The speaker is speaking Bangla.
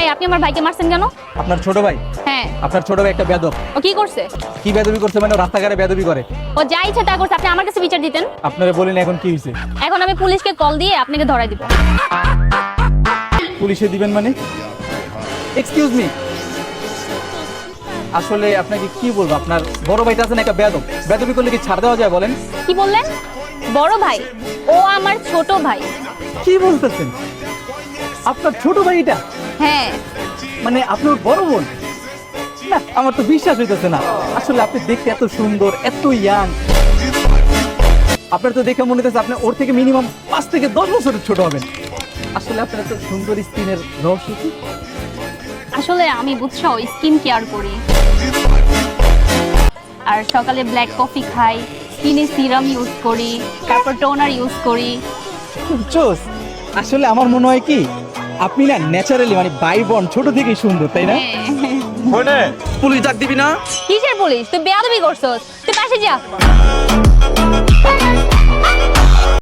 এই আপনি আমার ভাইকে মারছেন কেন? আপনার ছোট ভাই? হ্যাঁ। আপনার ছোট ভাই একটা বেয়াদব। ও কি করছে? কি বেয়াদবি করছে মানে? ও রাস্তাঘাটে বেয়াদবি করে। ও যা ইচ্ছা তা করছে, আপনি আমার কাছে বিচার দিতেন। আপনারা বলেন এখন কি হয়েছে? এখন আমি পুলিশকে কল দিয়ে আপনাকে ধরাই দিব। পুলিশে দিবেন মানে? এক্সকিউজ মি, আসলে আপনাকে কি বলবো, আপনার বড় ভাইটা আছেন একটা বেয়াদব। বেয়াদবি করলে কি ছাড় দেওয়া যায় বলেন? কি বললেন? বড় ভাই? ও আমার ছোট ভাই। কি বলতেছেন? আপনার ছোট ভাই এটা? হ্যাঁ। মানে আপনার বড় বোন? না, আমার তো বিশ্বাস হইতেছে না। আসলে আপনি দেখতে এত সুন্দর, এত ইয়াং। আপনার তো দেখে মনে হচ্ছে আপনি ওর থেকে মিনিমাম 5 থেকে 10 বছরের ছোট হবেন। আসলে আপনার এত সুন্দর স্কিনের রহস্য কি? আসলে আমি বুঝছো স্কিন কেয়ার করি, আর সকালে ব্ল্যাক কফি খাই, স্কিনে সিরাম ইউজ করি, তারপর টোনার ইউজ করি। জোস। আসলে আমার মনে হয় কি, আপনি না ন্যাচারালি মানে বাইবর্ন ছোট থেকেই সুন্দর, তাই না? হ্যাঁ। পুলিশ ডাক দিবি না? কিসের পুলিশ? তুই বেয়াদবি করছস, তুই পাশে যা।